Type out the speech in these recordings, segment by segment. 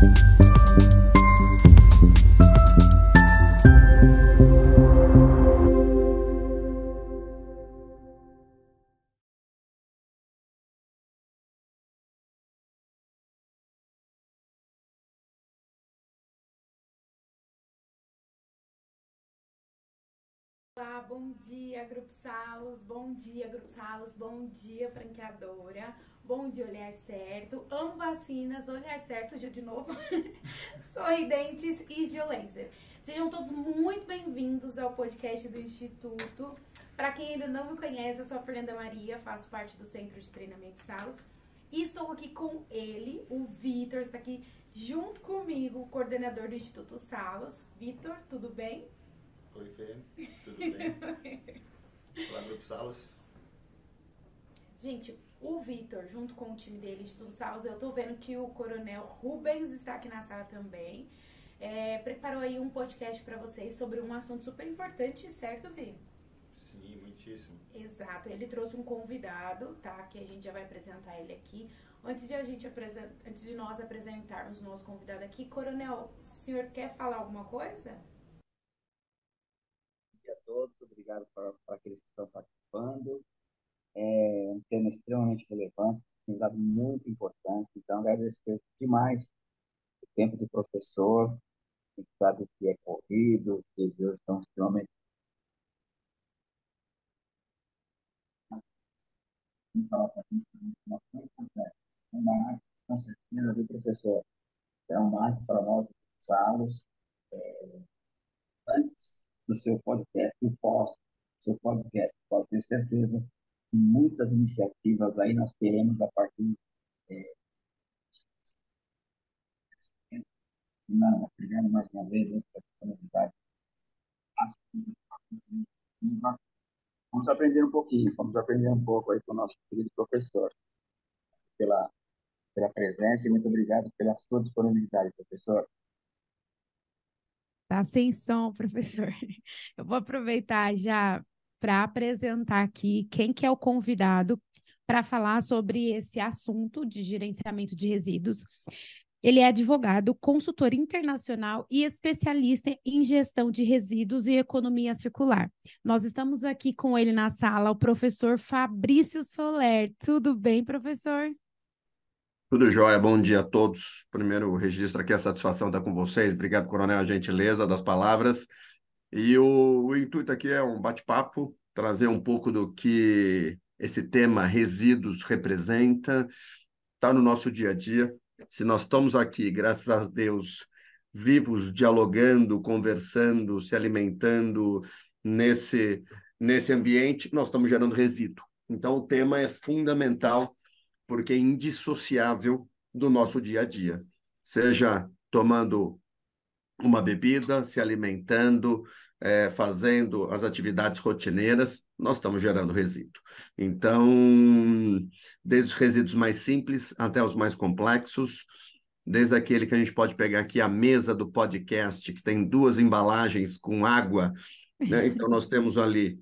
Olá, bom dia, Grupo Salos, bom dia, Grupo Salos, bom dia, franqueadora, bom dia, Olhar Certo, amo vacinas, Olhar Certo, já de novo, Sorridentes e Geolaser. Sejam todos muito bem-vindos ao podcast do Instituto. Para quem ainda não me conhece, eu sou a Fernanda Maria, faço parte do Centro de Treinamento Salos e estou aqui com ele, o Vitor, está aqui junto comigo, o coordenador do Instituto Salos. Vitor, tudo bem? Oi, Fê, tudo bem? Olá, Grupo Salos. Gente, o Vitor, junto com o time dele, Instituto Salos, eu tô vendo que o Coronel Rubens está aqui na sala também. Preparou aí um podcast para vocês sobre um assunto super importante, certo, Vi? Sim, muitíssimo. Exato, ele trouxe um convidado, tá? Que a gente já vai apresentar ele aqui. Antes de nós apresentarmos o nosso convidado aqui, Coronel, o senhor quer falar alguma coisa? A todos, obrigado para aqueles que estão participando. É um tema extremamente relevante, um dado muito importante, então agradecer demais o tempo do professor, a gente sabe que é corrido, os dias de hoje estão extremamente falar para a gente uma coisa completa. Uma arte, com certeza, do professor. É uma arte para nós, Salos, antes do seu podcast e pós seu podcast. Pode ter certeza que muitas iniciativas aí nós teremos a partir na obrigado mais uma vez pela disponibilidade. Vamos aprender um pouquinho, vamos aprender um pouco aí com o nosso querido professor, pela, pela presença e muito obrigado pela sua disponibilidade, professor. Tá sem som, professor. Eu vou aproveitar já para apresentar aqui quem que é o convidado para falar sobre esse assunto de gerenciamento de resíduos. Ele é advogado, consultor internacional e especialista em gestão de resíduos e economia circular. Nós estamos aqui com ele na sala, o professor Fabrício Soler. Tudo bem, professor? Tudo jóia, bom dia a todos. Primeiro, registro aqui a satisfação de estar com vocês. Obrigado, Coronel, a gentileza das palavras. E o intuito aqui é um bate-papo, trazer um pouco do que esse tema resíduos representa, está no nosso dia a dia. Se nós estamos aqui, graças a Deus, vivos, dialogando, conversando, se alimentando nesse ambiente, nós estamos gerando resíduo. Então, o tema é fundamental porque é indissociável do nosso dia a dia, seja tomando uma bebida, se alimentando, fazendo as atividades rotineiras, nós estamos gerando resíduo. Então, desde os resíduos mais simples até os mais complexos, desde aquele que a gente pode pegar aqui a mesa do podcast, que tem duas embalagens com água, né? Então, nós temos ali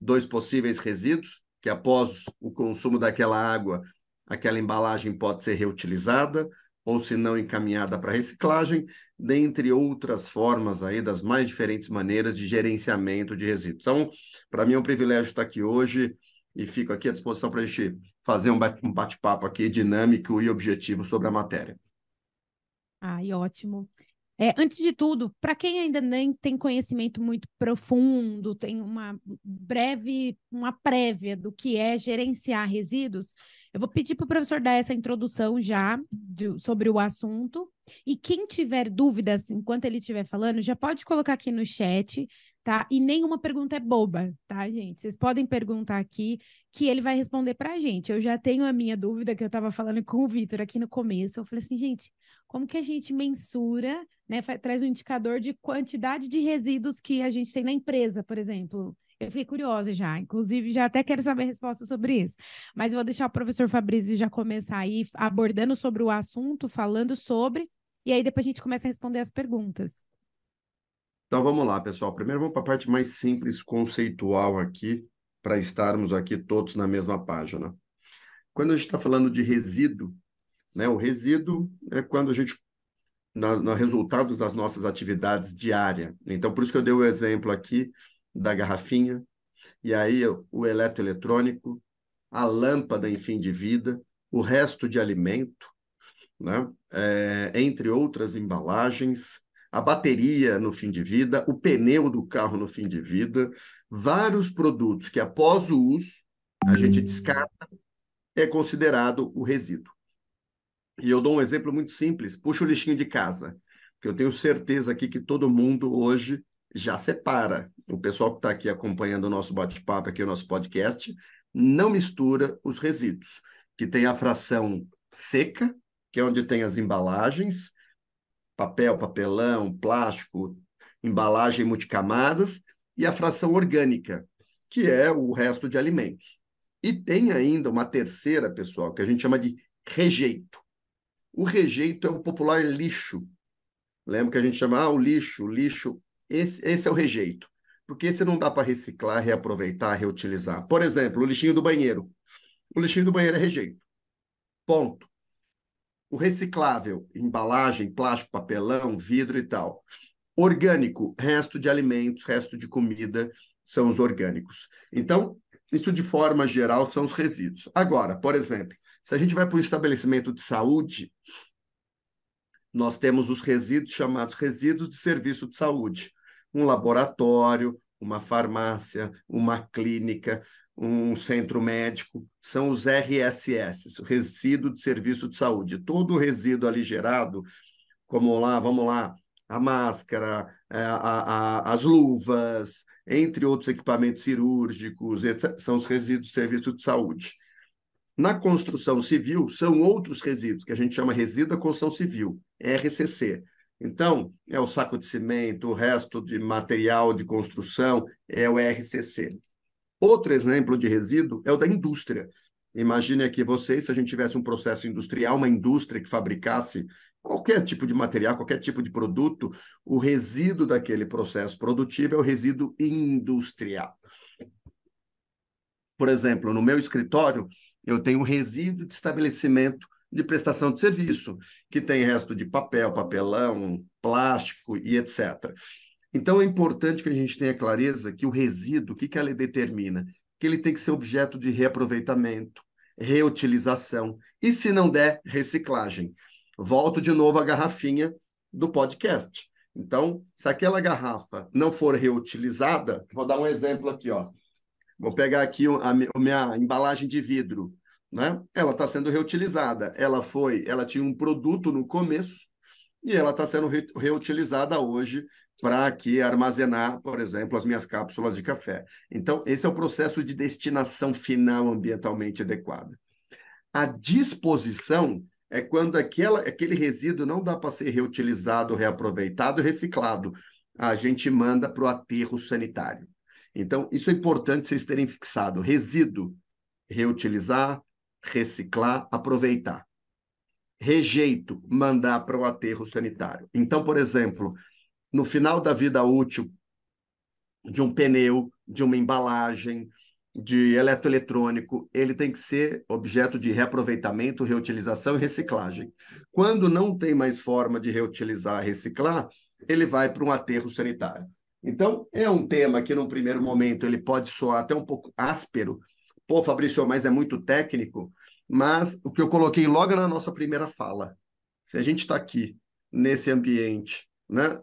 dois possíveis resíduos, que após o consumo daquela água, aquela embalagem pode ser reutilizada, ou se não encaminhada para reciclagem, dentre outras formas aí, das mais diferentes maneiras de gerenciamento de resíduos. Então, para mim é um privilégio estar aqui hoje e fico aqui à disposição para a gente fazer um bate-papo aqui dinâmico e objetivo sobre a matéria. Ai, ótimo. Antes de tudo, para quem ainda nem tem conhecimento muito profundo, tem uma prévia do que é gerenciar resíduos, eu vou pedir para o professor dar essa introdução já sobre o assunto. E quem tiver dúvidas enquanto ele estiver falando, já pode colocar aqui no chat, tá? E nenhuma pergunta é boba, tá, gente? Vocês podem perguntar aqui que ele vai responder para a gente. Eu já tenho a minha dúvida que eu estava falando com o Vitor aqui no começo. Eu falei assim, gente, como que a gente mensura, né? Traz um indicador de quantidade de resíduos que a gente tem na empresa, por exemplo. Eu fiquei curiosa já, inclusive já até quero saber a resposta sobre isso. Mas eu vou deixar o professor Fabrício já começar aí abordando sobre o assunto, falando sobre, e aí depois a gente começa a responder as perguntas. Então vamos lá, pessoal. Primeiro vamos para a parte mais simples, conceitual aqui, para estarmos aqui todos na mesma página. Quando a gente está falando de resíduo, né, o resíduo é quando a gente no resultado das nossas atividades diárias. Então, por isso que eu dei o exemplo aqui da garrafinha, e aí o eletroeletrônico, a lâmpada em fim de vida, o resto de alimento, né? Entre outras embalagens, a bateria no fim de vida, o pneu do carro no fim de vida, vários produtos que após o uso a gente descarta, é considerado o resíduo. E eu dou um exemplo muito simples, puxa o lixinho de casa, que eu tenho certeza aqui que todo mundo hoje já separa. O pessoal que está aqui acompanhando o nosso bate-papo, aqui o nosso podcast, não mistura os resíduos, que tem a fração seca, que é onde tem as embalagens, papel, papelão, plástico, embalagem multicamadas, e a fração orgânica, que é o resto de alimentos. E tem ainda uma terceira, pessoal, que a gente chama de rejeito. O rejeito é o popular lixo. Lembra que a gente chama o lixo, lixo. Esse é o rejeito. Porque esse não dá para reciclar, reaproveitar, reutilizar. Por exemplo, o lixinho do banheiro. O lixinho do banheiro é rejeito. Ponto. O reciclável, embalagem, plástico, papelão, vidro e tal. Orgânico, resto de alimentos, resto de comida, são os orgânicos. Então, isso de forma geral são os resíduos. Agora, por exemplo, se a gente vai para um estabelecimento de saúde, nós temos os resíduos chamados resíduos de serviço de saúde. Um laboratório, uma farmácia, uma clínica, um centro médico, são os RSS, o resíduo de serviço de saúde. Todo o resíduo ali gerado, como lá, vamos lá, a máscara, as luvas, entre outros equipamentos cirúrgicos, etc., são os resíduos de serviço de saúde. Na construção civil, são outros resíduos, que a gente chama resíduo da construção civil, RCC. Então, é o saco de cimento, o resto de material de construção, é o RCC. Outro exemplo de resíduo é o da indústria. Imagine aqui vocês, se a gente tivesse um processo industrial, uma indústria que fabricasse qualquer tipo de material, qualquer tipo de produto, o resíduo daquele processo produtivo é o resíduo industrial. Por exemplo, no meu escritório, eu tenho um resíduo de estabelecimento de prestação de serviço, que tem resto de papel, papelão, plástico e etc. Então, é importante que a gente tenha clareza que o resíduo, o que a lei determina? Que ele tem que ser objeto de reaproveitamento, reutilização e, se não der, reciclagem. Volto de novo à garrafinha do podcast. Então, se aquela garrafa não for reutilizada, vou dar um exemplo aqui, ó. Vou pegar aqui a minha embalagem de vidro, né? Ela está sendo reutilizada. Ela tinha um produto no começo e ela está sendo reutilizada hoje para aqui armazenar, por exemplo, as minhas cápsulas de café. Então, esse é o processo de destinação final ambientalmente adequada. A disposição é quando aquele resíduo não dá para ser reutilizado, reaproveitado e reciclado. A gente manda para o aterro sanitário. Então, isso é importante vocês terem fixado. Resíduo, reutilizar, reciclar, aproveitar. Rejeito, mandar para o aterro sanitário. Então, por exemplo, no final da vida útil de um pneu, de uma embalagem, de eletroeletrônico, ele tem que ser objeto de reaproveitamento, reutilização e reciclagem. Quando não tem mais forma de reutilizar, reciclar, ele vai para um aterro sanitário. Então, é um tema que, num primeiro momento, ele pode soar até um pouco áspero. Pô, Fabrício, mas é muito técnico. Mas o que eu coloquei logo na nossa primeira fala, se a gente está aqui, nesse ambiente, né?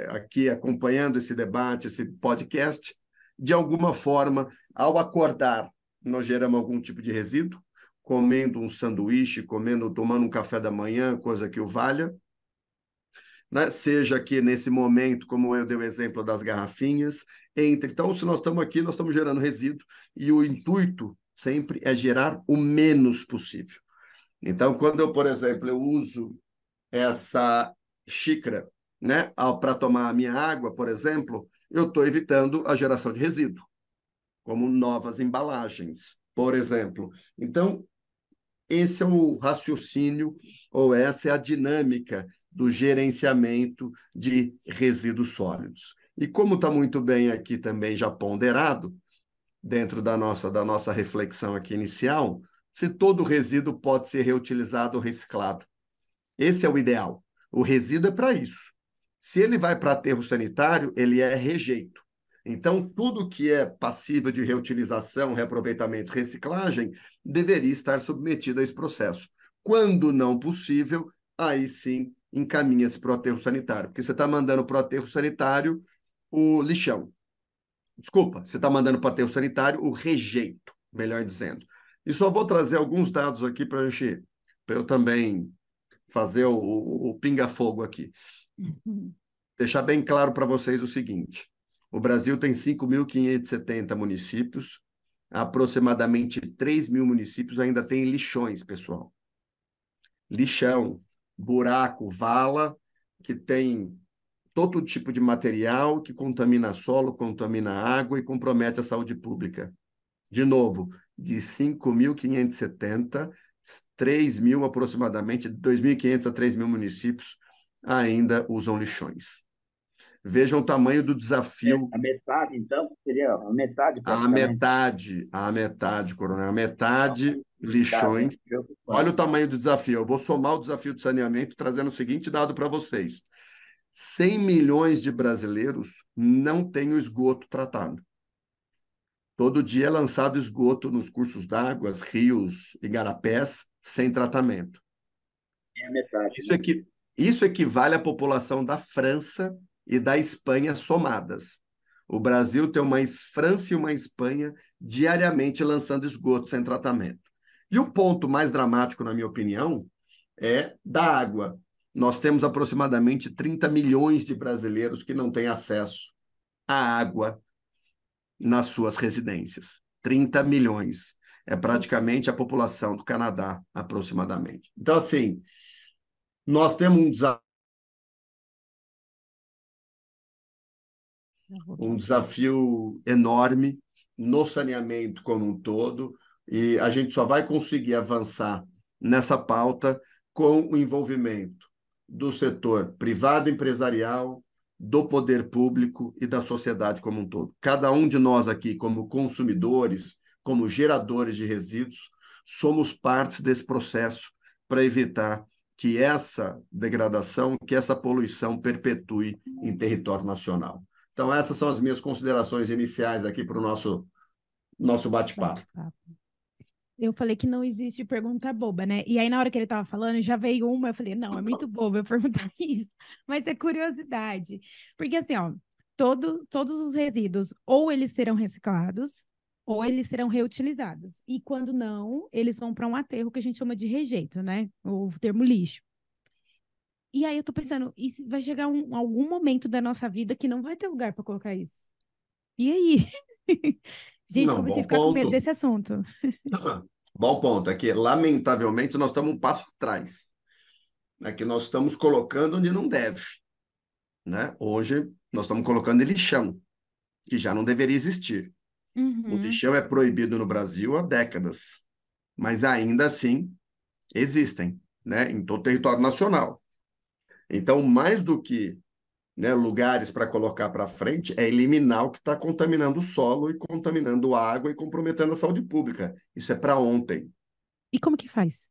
Aqui acompanhando esse debate, esse podcast, de alguma forma, ao acordar, nós geramos algum tipo de resíduo, comendo um sanduíche, tomando um café da manhã, coisa que o valha, né? Seja aqui nesse momento, como eu dei o exemplo das garrafinhas, então, se nós estamos aqui, nós estamos gerando resíduo, e o intuito sempre é gerar o menos possível. Então, quando eu, por exemplo, eu uso essa xícara, né, para tomar a minha água, por exemplo, eu estou evitando a geração de resíduo, como novas embalagens, por exemplo. Então, esse é o raciocínio, ou essa é a dinâmica do gerenciamento de resíduos sólidos. E como está muito bem aqui também já ponderado, dentro da nossa reflexão aqui inicial, se todo resíduo pode ser reutilizado ou reciclado. Esse é o ideal. O resíduo é para isso. Se ele vai para aterro sanitário, ele é rejeito. Então, tudo que é passível de reutilização, reaproveitamento, reciclagem, deveria estar submetido a esse processo. Quando não possível, aí sim encaminha-se para o aterro sanitário, porque você está mandando para o aterro sanitário o lixão. Desculpa, você está mandando para o aterro sanitário o rejeito, melhor dizendo. E só vou trazer alguns dados aqui para eu também fazer o pinga-fogo aqui. Deixar bem claro para vocês o seguinte: o Brasil tem 5.570 municípios, aproximadamente 3.000 municípios ainda têm lixões, pessoal. Lixão, buraco, vala, que tem todo tipo de material que contamina solo, contamina água e compromete a saúde pública. De novo, de 5.570, 3.000 aproximadamente, 2.500 a 3.000 municípios ainda usam lixões. Vejam o tamanho do desafio. A metade, então, seria a metade praticamente. A metade, coronel, a metade lixões. Preocupante. Olha o tamanho do desafio. Eu vou somar o desafio do saneamento trazendo o seguinte dado para vocês. 100 milhões de brasileiros não têm o esgoto tratado. Todo dia é lançado esgoto nos cursos d'água, rios, igarapés, sem tratamento. É a metade. Isso equivale à população da França e da Espanha somadas. O Brasil tem uma França e uma Espanha diariamente lançando esgoto sem tratamento. E o ponto mais dramático, na minha opinião, é da água. Nós temos aproximadamente 30 milhões de brasileiros que não têm acesso à água nas suas residências. 30 milhões. É praticamente a população do Canadá, aproximadamente. Então, assim, nós temos um desafio enorme no saneamento como um todo, e a gente só vai conseguir avançar nessa pauta com o envolvimento do setor privado empresarial, do poder público e da sociedade como um todo. Cada um de nós aqui, como consumidores, como geradores de resíduos, somos partes desse processo para evitar que essa degradação, que essa poluição perpetue em território nacional. Então, essas são as minhas considerações iniciais aqui para o nosso bate-papo. Eu falei que não existe pergunta boba, né? E aí, na hora que ele estava falando, já veio uma, eu falei, não, é muito boba eu perguntar isso. Mas é curiosidade. Porque, assim, ó, todos os resíduos, ou eles serão reciclados, ou eles serão reutilizados. E quando não, eles vão para um aterro que a gente chama de rejeito, né? O termo lixo. E aí eu tô pensando, e se vai chegar algum momento da nossa vida que não vai ter lugar para colocar isso? E aí? Gente, Não, comecei a bom ficar com medo ponto. desse assunto. Bom ponto. É que, lamentavelmente, nós estamos um passo atrás. É que nós estamos colocando onde não deve. Né? Hoje, nós estamos colocando em lixão, que já não deveria existir. O Uhum. lixão é proibido no Brasil há décadas, mas ainda assim existem, né? Em todo o território nacional. Então, mais do que, né, lugares para colocar para frente, é eliminar o que está contaminando o solo e contaminando a água e comprometendo a saúde pública. Isso é para ontem. E como que faz?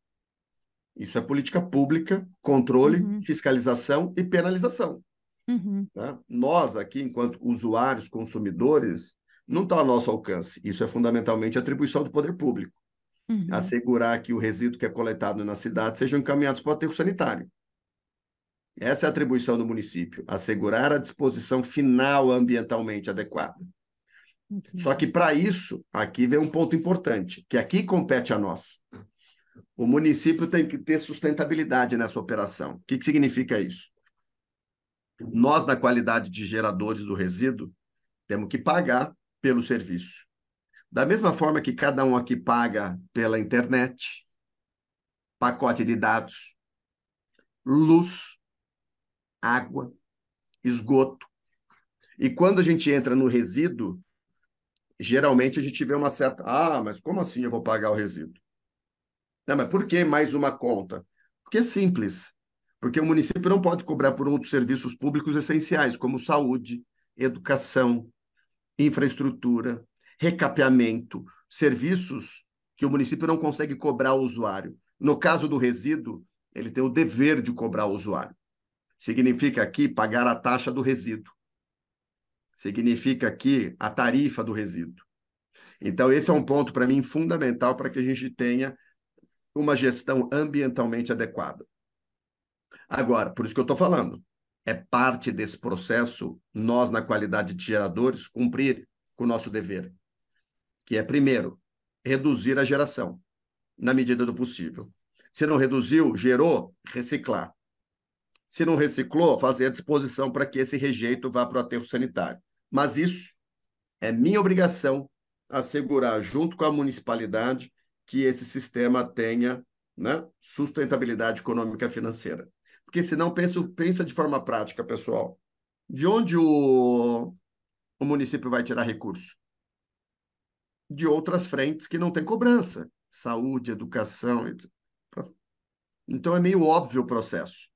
Isso é política pública, controle, Uhum. fiscalização e penalização. Uhum. Né? Nós aqui, enquanto usuários, consumidores, não está ao nosso alcance. Isso é fundamentalmente atribuição do poder público. Uhum. Assegurar que o resíduo que é coletado na cidade sejam encaminhados para o aterro sanitário. Essa é a atribuição do município, assegurar a disposição final ambientalmente adequada. Entendi. Só que, para isso, aqui vem um ponto importante, que aqui compete a nós. O município tem que ter sustentabilidade nessa operação. O que significa isso? Nós, na qualidade de geradores do resíduo, temos que pagar pelo serviço. Da mesma forma que cada um aqui paga pela internet, pacote de dados, luz, água, esgoto. E quando a gente entra no resíduo, geralmente a gente vê uma certa... Ah, mas como assim eu vou pagar o resíduo? Não, mas por que mais uma conta? Porque é simples. Porque o município não pode cobrar por outros serviços públicos essenciais, como saúde, educação, infraestrutura, recapeamento, serviços que o município não consegue cobrar ao usuário. No caso do resíduo, ele tem o dever de cobrar ao usuário. Significa aqui pagar a taxa do resíduo. Significa aqui a tarifa do resíduo. Então, esse é um ponto, para mim, fundamental para que a gente tenha uma gestão ambientalmente adequada. Agora, por isso que eu estou falando, é parte desse processo, nós, na qualidade de geradores, cumprir com o nosso dever, que é, primeiro, reduzir a geração, na medida do possível. Se não reduziu, gerou, reciclar. Se não reciclou, fazer a disposição para que esse rejeito vá para o aterro sanitário. Mas isso é minha obrigação assegurar, junto com a municipalidade, que esse sistema tenha, né, sustentabilidade econômica e financeira. Porque senão pensa de forma prática, pessoal. De onde o município vai tirar recurso? De outras frentes que não tem cobrança. Saúde, educação, etc. Então é meio óbvio o processo.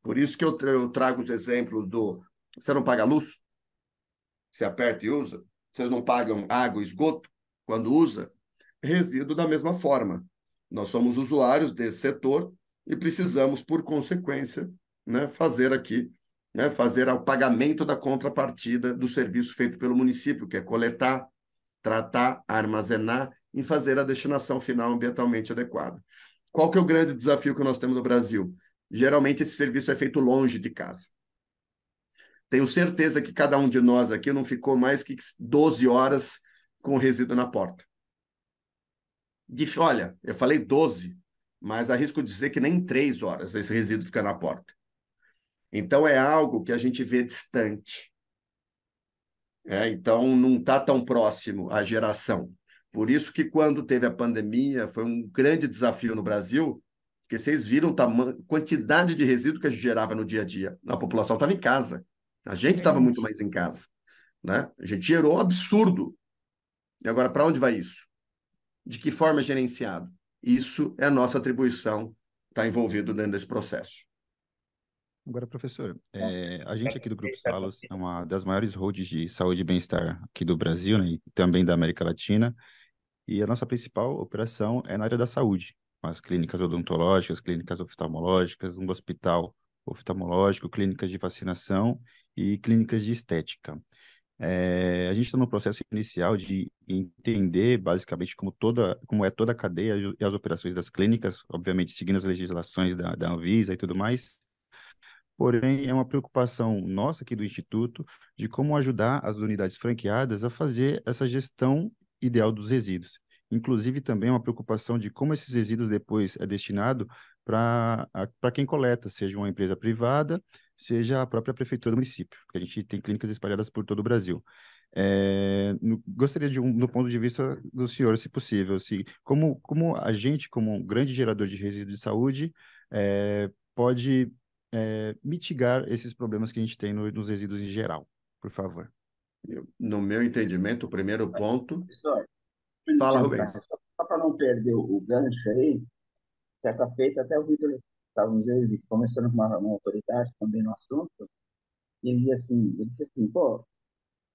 Por isso que eu trago os exemplos do... Você não paga luz? Você aperta e usa? Vocês não pagam água e esgoto quando usa? Resíduo da mesma forma. Nós somos usuários desse setor e precisamos, por consequência, né, fazer aqui, né, fazer o pagamento da contrapartida do serviço feito pelo município, que é coletar, tratar, armazenar e fazer a destinação final ambientalmente adequada. Qual que é o grande desafio que nós temos no Brasil? Geralmente esse serviço é feito longe de casa. Tenho certeza que cada um de nós aqui não ficou mais que 12 horas com o resíduo na porta. Olha, eu falei 12, mas arrisco dizer que nem 3 horas esse resíduo fica na porta. Então é algo que a gente vê distante. Então não está tão próximo à geração. Por isso que quando teve a pandemia, foi um grande desafio no Brasil, porque vocês viram a quantidade de resíduo que a gente gerava no dia a dia. A população estava em casa. A gente estava muito mais em casa, né? A gente gerou um absurdo. E agora, para onde vai isso? De que forma é gerenciado? Isso é a nossa atribuição, está envolvido dentro desse processo. Agora, professor, a gente aqui do Grupo Salos é uma das maiores holdings de saúde e bem-estar aqui do Brasil, né, e também da América Latina, e a nossa principal operação é na área da saúde, as clínicas odontológicas, clínicas oftalmológicas, um hospital oftalmológico, clínicas de vacinação e clínicas de estética. A gente está no processo inicial de entender, basicamente, como é toda a cadeia e as operações das clínicas, obviamente seguindo as legislações da Anvisa e tudo mais. Porém, é uma preocupação nossa aqui do Instituto de como ajudar as unidades franqueadas a fazer essa gestão ideal dos resíduos. Inclusive, também é uma preocupação de como esses resíduos depois é destinado para quem coleta, seja uma empresa privada, seja a própria prefeitura do município, porque a gente tem clínicas espalhadas por todo o Brasil. Gostaria do ponto de vista do senhor, se possível, como a gente, como um grande gerador de resíduos de saúde, pode mitigar esses problemas que a gente tem nos resíduos em geral, por favor. No meu entendimento, o primeiro ponto... Professor, Fala, Rubens. só para não perder o gancho aí, certa feita, até o Vitor, estávamos eu e o Vitor conversando com uma autoridade também no assunto, e ele disse assim, pô,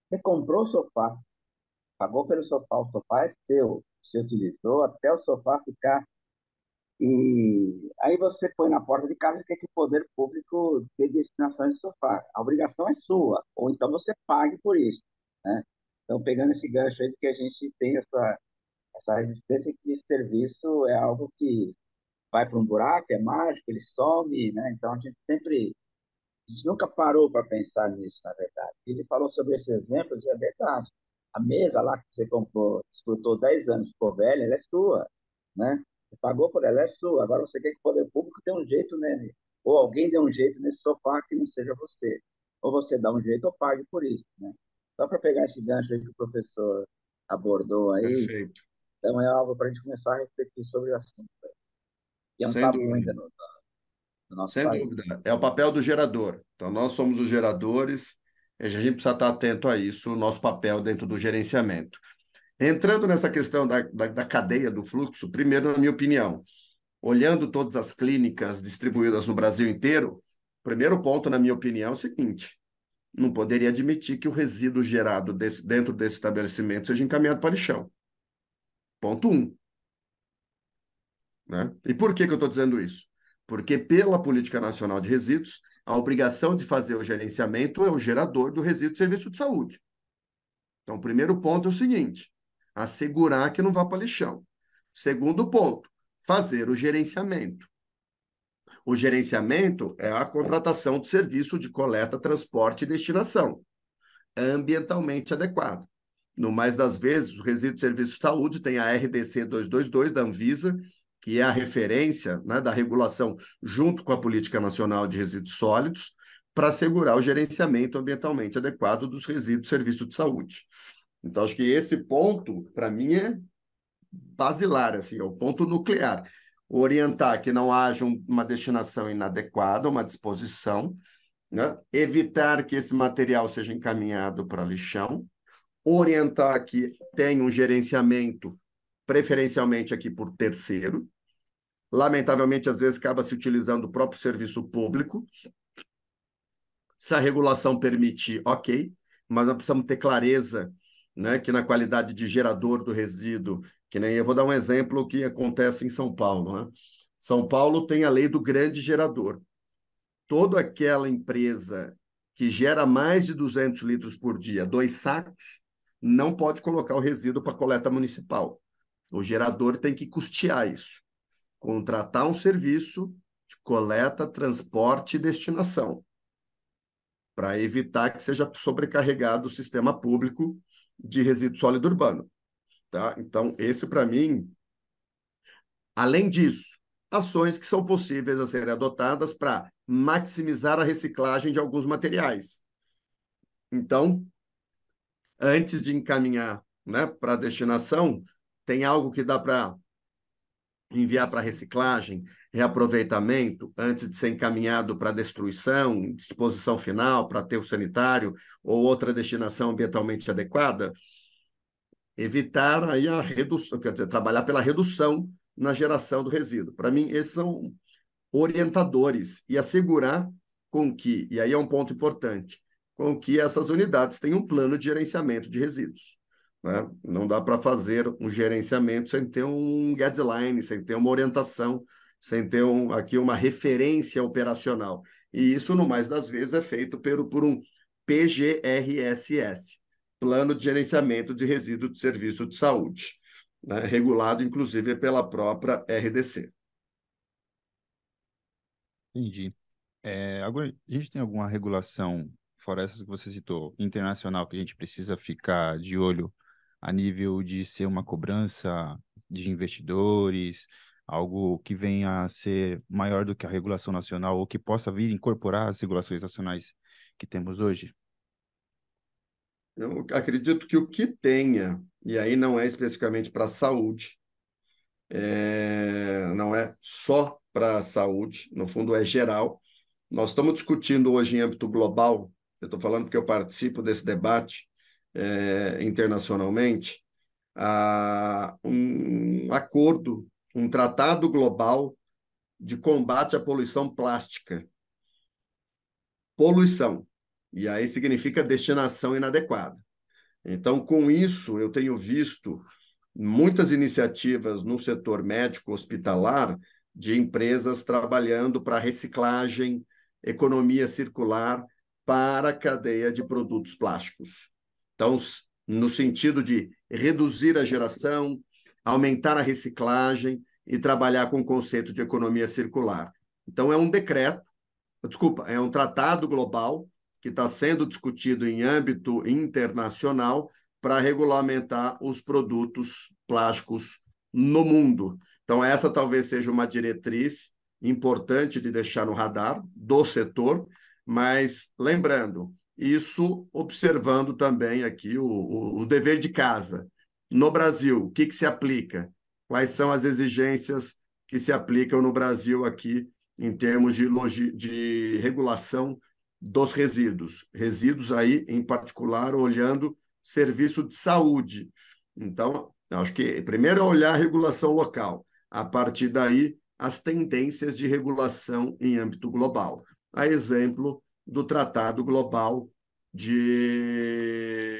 você comprou o sofá, pagou pelo sofá, o sofá é seu, você utilizou até o sofá ficar. E aí você põe na porta de casa que o poder público dê destinação de sofá. A obrigação é sua, ou então você pague por isso, né? Então, pegando esse gancho aí, que a gente tem essa resistência que esse serviço é algo que vai para um buraco, é mágico, ele some, né? Então, a gente nunca parou para pensar nisso, na verdade. Ele falou sobre esses exemplos e é verdade. A mesa lá que você comprou, desfrutou 10 anos, ficou velha, ela é sua, né? Você pagou por ela, é sua. Agora você quer que o poder público dê um jeito nele. Ou alguém dê um jeito nesse sofá que não seja você. Ou você dá um jeito ou pague por isso, né? Só para pegar esse gancho aí que o professor abordou aí, Perfeito. então é algo para a gente começar a refletir sobre o assunto. Que é um Sem tabu dúvida. ainda no nosso Sem país. dúvida. É o papel do gerador. Então, nós somos os geradores, e a gente precisa estar atento a isso, o nosso papel dentro do gerenciamento. Entrando nessa questão da cadeia do fluxo, primeiro, na minha opinião, olhando todas as clínicas distribuídas no Brasil inteiro, o primeiro ponto, na minha opinião, é o seguinte: não poderia admitir que o resíduo gerado dentro desse estabelecimento seja encaminhado para o lixão. Ponto 1. Né? E por que eu estou dizendo isso? Porque, pela Política Nacional de Resíduos, a obrigação de fazer o gerenciamento é o gerador do resíduo de serviço de saúde. Então, o primeiro ponto é o seguinte: assegurar que não vá para lixão. Segundo ponto, fazer o gerenciamento. O gerenciamento é a contratação de serviço de coleta, transporte e destinação, ambientalmente adequado. No mais das vezes, o resíduo de serviço de saúde tem a RDC 222 da Anvisa, que é a referência, né, da regulação junto com a Política Nacional de Resíduos Sólidos, para assegurar o gerenciamento ambientalmente adequado dos resíduos de serviço de saúde. Então, acho que esse ponto, para mim, é basilar, assim, é o ponto nuclear. Orientar que não haja uma destinação inadequada, uma disposição, né? Evitar que esse material seja encaminhado para lixão, orientar que tenha um gerenciamento, preferencialmente aqui por terceiro. Lamentavelmente, às vezes, acaba se utilizando o próprio serviço público. Se a regulação permitir, ok, mas nós precisamos ter clareza, né, que na qualidade de gerador do resíduo, que nem eu vou dar um exemplo que acontece em São Paulo, né? São Paulo tem a lei do grande gerador. Toda aquela empresa que gera mais de 200 litros por dia, 2 sacos, não pode colocar o resíduo para coleta municipal. O gerador tem que custear isso, contratar um serviço de coleta, transporte e destinação, para evitar que seja sobrecarregado o sistema público de resíduo sólido urbano. Tá? Então, esse, para mim, além disso, ações que são possíveis a serem adotadas para maximizar a reciclagem de alguns materiais. Então, antes de encaminhar, né, para a destinação, tem algo que dá para enviar para reciclagem, reaproveitamento, antes de ser encaminhado para destruição, disposição final, para aterro sanitário ou outra destinação ambientalmente adequada. Evitar aí a redução, quer dizer, trabalhar pela redução na geração do resíduo. Para mim, esses são orientadores e assegurar com que, e aí é um ponto importante, com que essas unidades tenham um plano de gerenciamento de resíduos. Né? Não dá para fazer um gerenciamento sem ter um guideline, sem ter uma orientação, sem ter aqui uma referência operacional. E isso, no mais das vezes, é feito por um PGRSS, Plano de Gerenciamento de Resíduos de Serviço de Saúde, né? Regulado, inclusive, pela própria RDC. Entendi. Agora, a gente tem alguma regulação, fora essas que você citou, internacional, que a gente precisa ficar de olho a nível de ser uma cobrança de investidores, algo que venha a ser maior do que a regulação nacional ou que possa vir incorporar as regulações nacionais que temos hoje? Eu acredito que o que tenha, e aí não é especificamente para a saúde, não é só para a saúde, no fundo é geral. Nós estamos discutindo hoje em âmbito global, eu estou falando porque eu participo desse debate internacionalmente, um acordo, um tratado global de combate à poluição plástica. Poluição, e aí significa destinação inadequada. Então, com isso, eu tenho visto muitas iniciativas no setor médico hospitalar de empresas trabalhando para reciclagem, economia circular para a cadeia de produtos plásticos. Então, no sentido de reduzir a geração, aumentar a reciclagem e trabalhar com o conceito de economia circular. Então, é um tratado global que está sendo discutido em âmbito internacional para regulamentar os produtos plásticos no mundo. Então, essa talvez seja uma diretriz importante de deixar no radar do setor, mas lembrando, isso observando também aqui o dever de casa. No Brasil, o que se aplica? Quais são as exigências que se aplicam no Brasil aqui em termos de regulação dos resíduos? Resíduos aí, em particular, olhando serviço de saúde. Então, acho que primeiro é olhar a regulação local. A partir daí, as tendências de regulação em âmbito global. A exemplo do Tratado Global de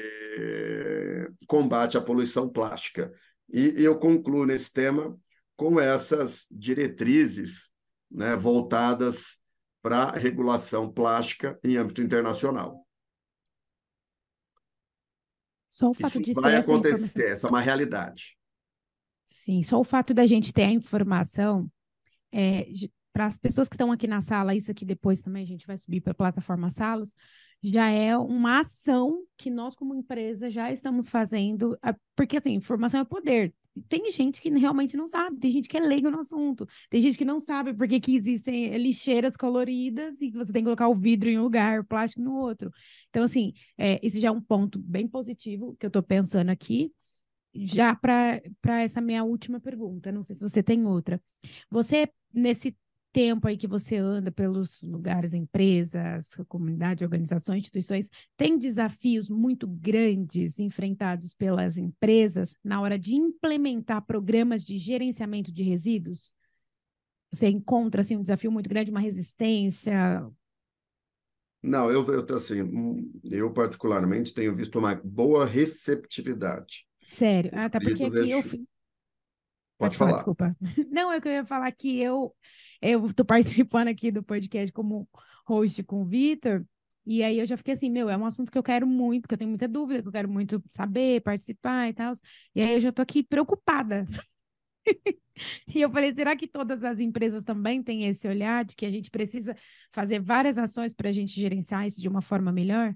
Combate à Poluição Plástica. E eu concluo nesse tema com essas diretrizes, né, voltadas para regulação plástica em âmbito internacional. Só o fato Isso de ter vai essa informação. acontecer, essa é uma realidade. Sim, só o fato da gente ter a informação, para as pessoas que estão aqui na sala, isso aqui depois também a gente vai subir para a plataforma Salos, já é uma ação que nós, como empresa, já estamos fazendo, porque assim, informação é poder. Tem gente que realmente não sabe, tem gente que é leigo no assunto, tem gente que não sabe porque que existem lixeiras coloridas e que você tem que colocar o vidro em um lugar, o plástico no outro. Então, assim, esse já é um ponto bem positivo que eu estou pensando aqui. Já para essa minha última pergunta, não sei se você tem outra. Você, nesse tempo aí que você anda pelos lugares, empresas, comunidade, organizações, instituições, tem desafios muito grandes enfrentados pelas empresas na hora de implementar programas de gerenciamento de resíduos? Você encontra assim um desafio muito grande, uma resistência? Não, assim, eu particularmente tenho visto uma boa receptividade. Sério? O Ah, tá, porque marido aqui eu... vejo- Pode Pode falar, falar. desculpa. Não, é que eu ia falar que eu tô participando aqui do podcast como host com o Vitor, e aí eu já fiquei assim, meu, é um assunto que eu quero muito, que eu tenho muita dúvida, que eu quero muito saber, participar e tal. E aí eu já tô aqui preocupada. E eu falei, será que todas as empresas também têm esse olhar de que a gente precisa fazer várias ações para a gente gerenciar isso de uma forma melhor?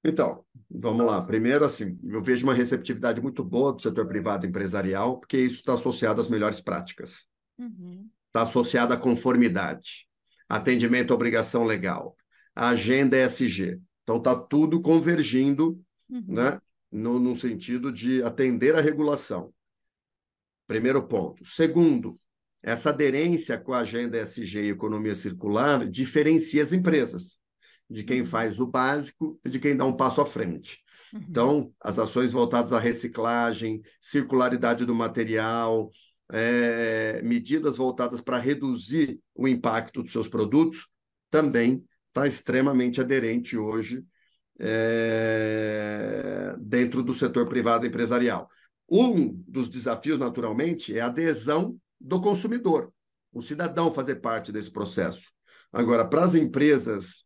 Então, vamos lá. Primeiro, assim, eu vejo uma receptividade muito boa do setor privado empresarial, porque isso está associado às melhores práticas. Uhum, Está associado à conformidade, atendimento à obrigação legal, à agenda ESG. Então, está tudo convergindo, uhum, né, no sentido de atender à regulação. Primeiro ponto. Segundo, essa aderência com a agenda ESG e economia circular diferencia as empresas de quem uhum, faz o básico e de quem dá um passo à frente. uhum, Então, as ações voltadas à reciclagem, circularidade do material, medidas voltadas para reduzir o impacto dos seus produtos, também está extremamente aderente hoje dentro do setor privado empresarial. Um dos desafios, naturalmente, é a adesão do consumidor, o cidadão fazer parte desse processo. Agora, para as empresas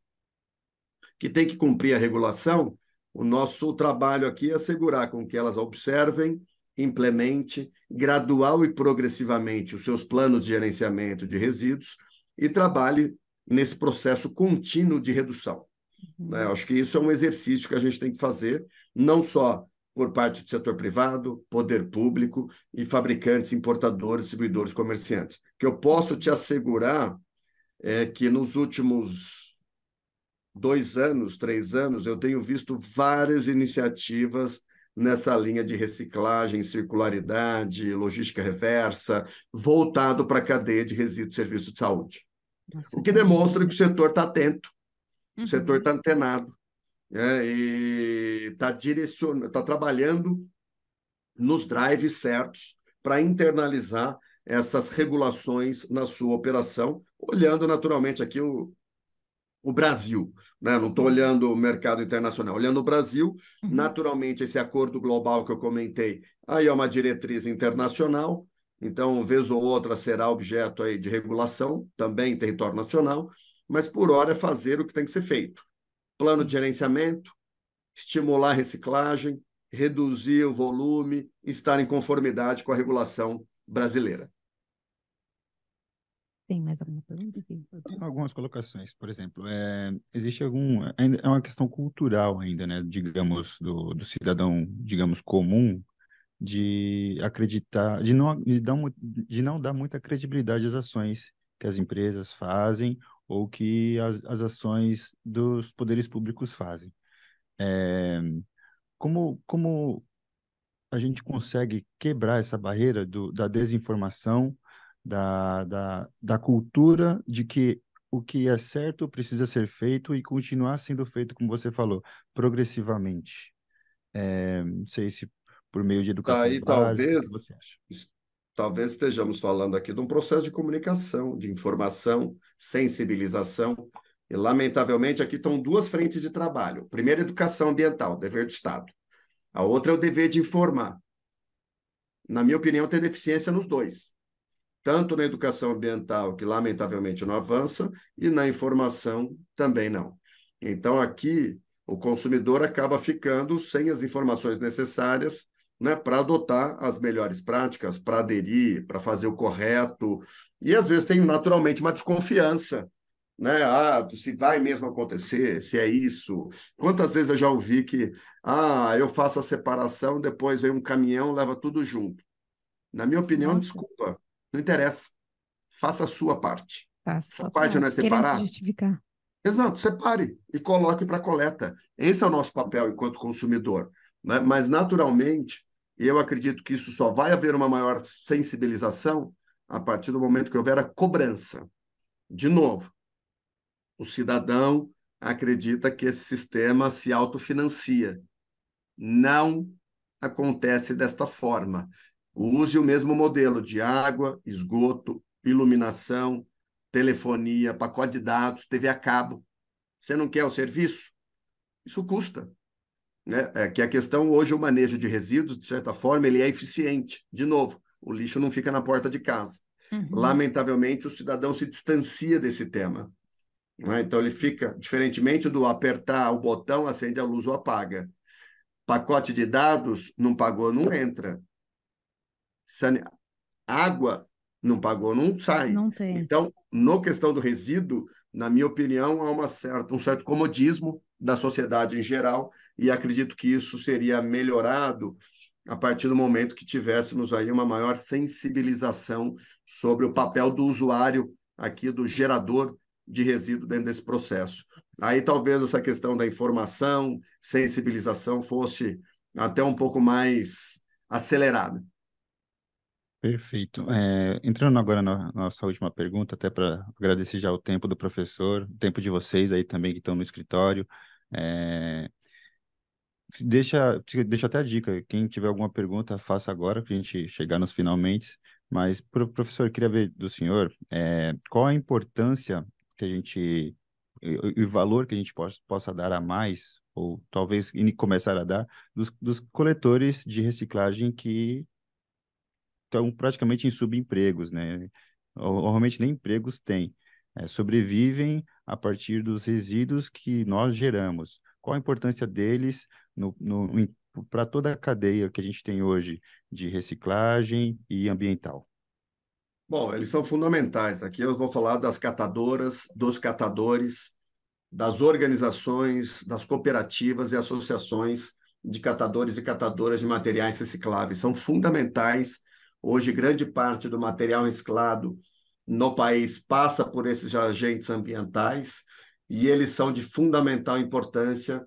que têm que cumprir a regulação, o nosso trabalho aqui é assegurar com que elas observem, implemente, gradual e progressivamente os seus planos de gerenciamento de resíduos e trabalhe nesse processo contínuo de redução. Né? uhum. Acho que isso é um exercício que a gente tem que fazer, não só por parte do setor privado, poder público e fabricantes, importadores, distribuidores, comerciantes. O que eu posso te assegurar é que nos últimos 2 anos, 3 anos, eu tenho visto várias iniciativas nessa linha de reciclagem, circularidade, logística reversa, voltado para a cadeia de resíduos e serviços de saúde. Nossa, O que que legal. demonstra que o setor está atento, o setor Uhum. está antenado, né? E está direcionando, está trabalhando nos drives certos para internalizar essas regulações na sua operação, olhando naturalmente aqui o Brasil, né? Não estou Uhum. olhando o mercado internacional, olhando o Brasil, Uhum. naturalmente esse acordo global que eu comentei, aí é uma diretriz internacional, então, vez ou outra será objeto aí de regulação, também em território nacional, mas por hora é fazer o que tem que ser feito. Plano de Sim. gerenciamento, estimular a reciclagem, reduzir o volume, estar em conformidade com a regulação brasileira. Tem mais alguma pergunta? Eu tenho algumas colocações, por exemplo, existe ainda é uma questão cultural ainda, né, digamos, do cidadão, digamos, comum, de acreditar, de não dar muita credibilidade às ações que as empresas fazem ou que as ações dos poderes públicos fazem. É, como a gente consegue quebrar essa barreira da desinformação, da cultura de que o que é certo precisa ser feito e continuar sendo feito, como você falou, progressivamente. Não sei se por meio de educação Daí básica, o que você acha? talvez estejamos falando aqui de um processo de comunicação, de informação, sensibilização. E, lamentavelmente, aqui estão duas frentes de trabalho. Primeiro, educação ambiental, dever do Estado. A outra é o dever de informar. Na minha opinião, tem deficiência nos dois. tanto na educação ambiental, que lamentavelmente não avança, e na informação também não. Então, aqui, o consumidor acaba ficando sem as informações necessárias, né, para adotar as melhores práticas, para aderir, para fazer o correto, e às vezes tem naturalmente uma desconfiança, né? Ah, se vai mesmo acontecer, se é isso. Quantas vezes eu já ouvi que, eu faço a separação, depois vem um caminhão, leva tudo junto. Na minha opinião, Nossa, desculpa, não interessa. Faça a sua parte. tá, Sua só parte não é querendo se separar? justificar. Exato, separe e coloque para coleta. Esse é o nosso papel enquanto consumidor, né? Mas, naturalmente, eu acredito que isso só vai haver uma maior sensibilização a partir do momento que houver a cobrança. De novo, o cidadão acredita que esse sistema se autofinancia. Não acontece desta forma. Use o mesmo modelo de água, esgoto, iluminação, telefonia, pacote de dados, TV a cabo. Você não quer o serviço? Isso custa, né? É que a questão hoje, o manejo de resíduos, de certa forma, ele é eficiente. De novo, o lixo não fica na porta de casa. Uhum. Lamentavelmente, o cidadão se distancia desse tema, né? Então, ele fica, diferentemente do apertar o botão, acende a luz ou apaga. Pacote de dados, não pagou, não entra. Água, não pagou, não sai. Não tem. Então, no questão do resíduo, na minha opinião, há um certo comodismo da sociedade em geral, e acredito que isso seria melhorado a partir do momento que tivéssemos aí uma maior sensibilização sobre o papel do usuário aqui, do gerador de resíduo dentro desse processo. Aí talvez essa questão da informação, sensibilização fosse até um pouco mais acelerada. Perfeito. Entrando agora na nossa última pergunta, até para agradecer já o tempo do professor, o tempo de vocês aí também que estão no escritório. É, deixa até a dica, quem tiver alguma pergunta, faça agora para a gente chegar nos finalmente. Mas, professor, eu queria ver do senhor qual a importância que a gente, e o valor que a gente possa dar a mais, ou talvez começar a dar, dos coletores de reciclagem que estão praticamente em subempregos, né? Normalmente nem empregos têm. Sobrevivem a partir dos resíduos que nós geramos. Qual a importância deles para toda a cadeia que a gente tem hoje de reciclagem e ambiental? Bom, eles são fundamentais. Aqui eu vou falar das catadoras, dos catadores, das organizações, das cooperativas e associações de catadores e catadoras de materiais recicláveis. São fundamentais. Hoje, grande parte do material reciclado no país passa por esses agentes ambientais e eles são de fundamental importância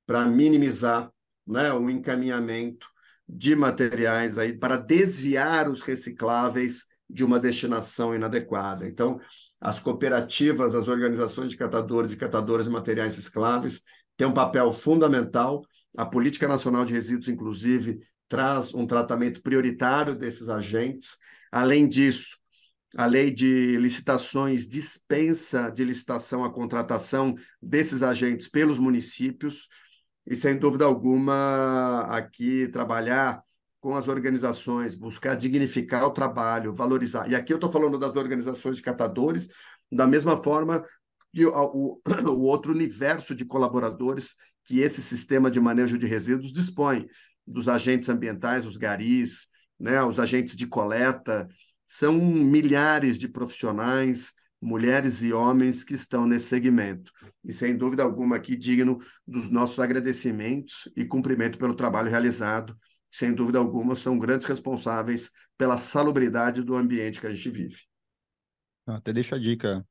para minimizar, né, o encaminhamento de materiais aí para desviar os recicláveis de uma destinação inadequada. Então, as cooperativas, as organizações de catadores e catadoras de materiais recicláveis têm um papel fundamental. A Política Nacional de Resíduos, inclusive, traz um tratamento prioritário desses agentes. Além disso, a lei de licitações dispensa de licitação a contratação desses agentes pelos municípios e, sem dúvida alguma, aqui trabalhar com as organizações, buscar dignificar o trabalho, valorizar. E aqui eu estou falando das organizações de catadores, da mesma forma que o outro universo de colaboradores que esse sistema de manejo de resíduos dispõe, dos agentes ambientais, os garis, né, os agentes de coleta. São milhares de profissionais, mulheres e homens que estão nesse segmento. E, sem dúvida alguma, aqui digno dos nossos agradecimentos e cumprimento pelo trabalho realizado. Sem dúvida alguma, são grandes responsáveis pela salubridade do ambiente que a gente vive. Até deixo a dica,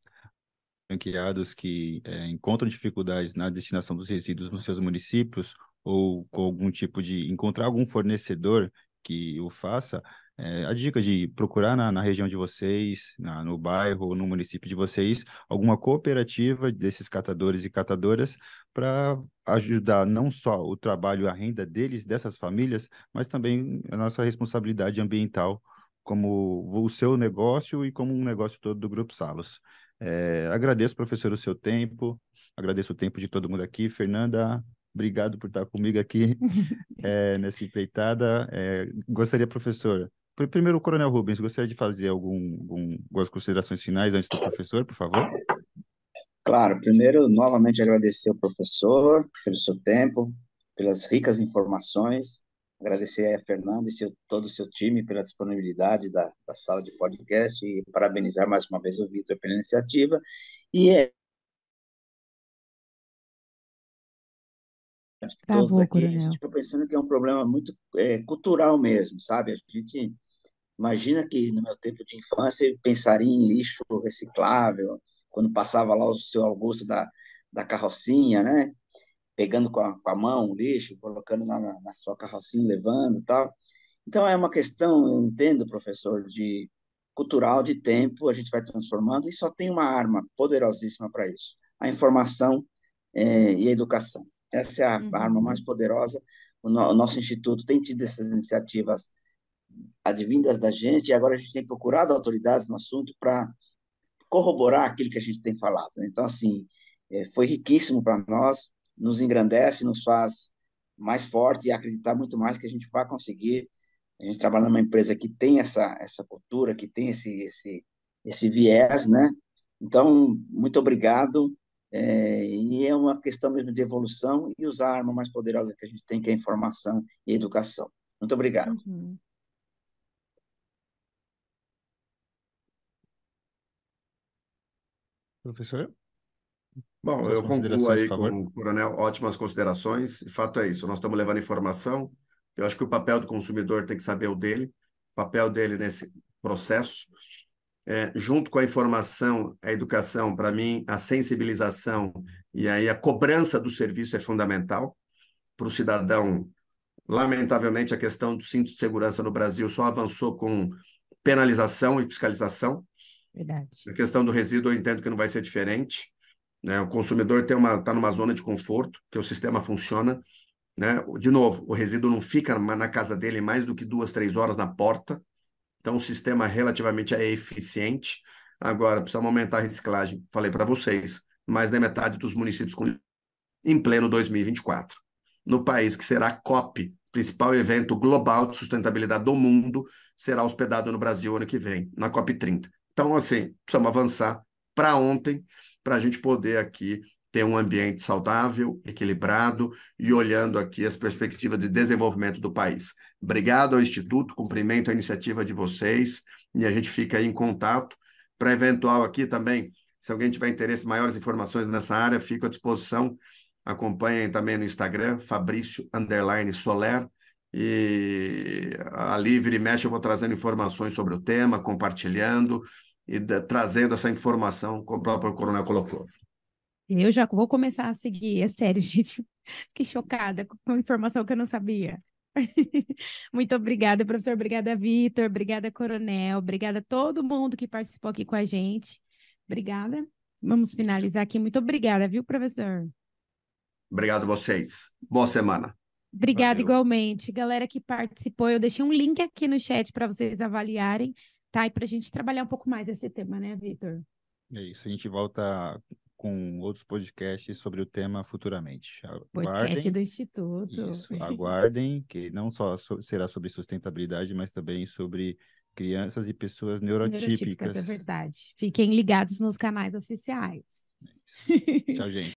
franqueados que encontram dificuldades na destinação dos resíduos nos seus municípios ou com algum tipo de encontrar algum fornecedor que o faça, a dica de procurar na região de vocês, no bairro ou no município de vocês, alguma cooperativa desses catadores e catadoras para ajudar não só o trabalho e a renda deles, dessas famílias, mas também a nossa responsabilidade ambiental como o seu negócio e como um negócio todo do Grupo Salos. Agradeço, professor, o seu tempo, agradeço o tempo de todo mundo aqui. Fernanda, obrigado por estar comigo aqui nessa empreitada. Gostaria, professor, Primeiro, o Coronel Rubens, gostaria de fazer algumas considerações finais antes do professor, por favor? Claro, primeiro, novamente agradecer ao professor pelo seu tempo, pelas ricas informações, agradecer a Fernanda e todo o seu time pela disponibilidade da sala de podcast e parabenizar mais uma vez o Vitor pela iniciativa. E todos Travou, aqui, a Coronel. gente fica pensando que é um problema muito cultural mesmo, sabe? A gente imagina que no meu tempo de infância eu pensaria em lixo reciclável, quando passava lá o seu Augusto da carrocinha, né? Pegando com a mão o lixo, colocando na sua carrocinha, levando e tal. Então é uma questão, eu entendo, professor, de cultural, de tempo, a gente vai transformando e só tem uma arma poderosíssima para isso: a informação e a educação. Essa é a arma mais poderosa. O nosso instituto tem tido essas iniciativas advindas da gente, e agora a gente tem procurado autoridades no assunto para corroborar aquilo que a gente tem falado. Então, assim, foi riquíssimo para nós, nos engrandece, nos faz mais forte e acreditar muito mais que a gente vai conseguir. A gente trabalha numa empresa que tem essa cultura, que tem esse viés, né? Então, muito obrigado. E é uma questão mesmo de evolução e usar a arma mais poderosa que a gente tem, que é a informação e a educação. Muito obrigado. Uhum. Professor, Bom, suas eu concluo considerações, por aí favor. com o Coronel, ótimas considerações. De fato é isso, nós estamos levando informação. Eu acho que o papel do consumidor tem que saber o dele, o papel dele nesse processo. Junto com a informação, a educação, para mim, a sensibilização e aí a cobrança do serviço é fundamental para o cidadão. Lamentavelmente, a questão do cinto de segurança no Brasil só avançou com penalização e fiscalização. Verdade. A questão do resíduo, eu entendo que não vai ser diferente, né? O consumidor está numa zona de conforto, que o sistema funciona, né? De novo, o resíduo não fica na casa dele mais do que 2, 3 horas na porta, então o sistema relativamente é eficiente. Agora, precisamos aumentar a reciclagem. Falei para vocês, mais da metade dos municípios em pleno 2024. No país que será a COP, principal evento global de sustentabilidade do mundo, será hospedado no Brasil ano que vem, na COP 30. Então, assim, precisamos avançar para ontem, para a gente poder aqui ter um ambiente saudável, equilibrado e olhando aqui as perspectivas de desenvolvimento do país. Obrigado ao Instituto, cumprimento a iniciativa de vocês e a gente fica aí em contato. Para eventual aqui também, se alguém tiver interesse, maiores informações nessa área, fico à disposição. Acompanhem também no Instagram, Fabrício_Soler. E ali, vira e mexe, eu vou trazendo informações sobre o tema, compartilhando e trazendo essa informação, como o próprio Coronel colocou. Eu já vou começar a seguir, é sério, gente. Fiquei chocada com informação que eu não sabia. Muito obrigada, professor. Obrigada, Vitor. Obrigada, Coronel. Obrigada a todo mundo que participou aqui com a gente. Obrigada. Vamos finalizar aqui. Muito obrigada, viu, professor? Obrigado a vocês. Boa semana. Obrigada Valeu. igualmente. Galera que participou, eu deixei um link aqui no chat para vocês avaliarem, tá? E para a gente trabalhar um pouco mais esse tema, né, Vitor? É isso, a gente volta com outros podcasts sobre o tema futuramente. Podcast Aguardem, do Instituto. isso, aguardem, que não só será sobre sustentabilidade, mas também sobre crianças e pessoas Neurotípicas, é neurotípicas. verdade. Fiquem ligados nos canais oficiais. Tchau, gente.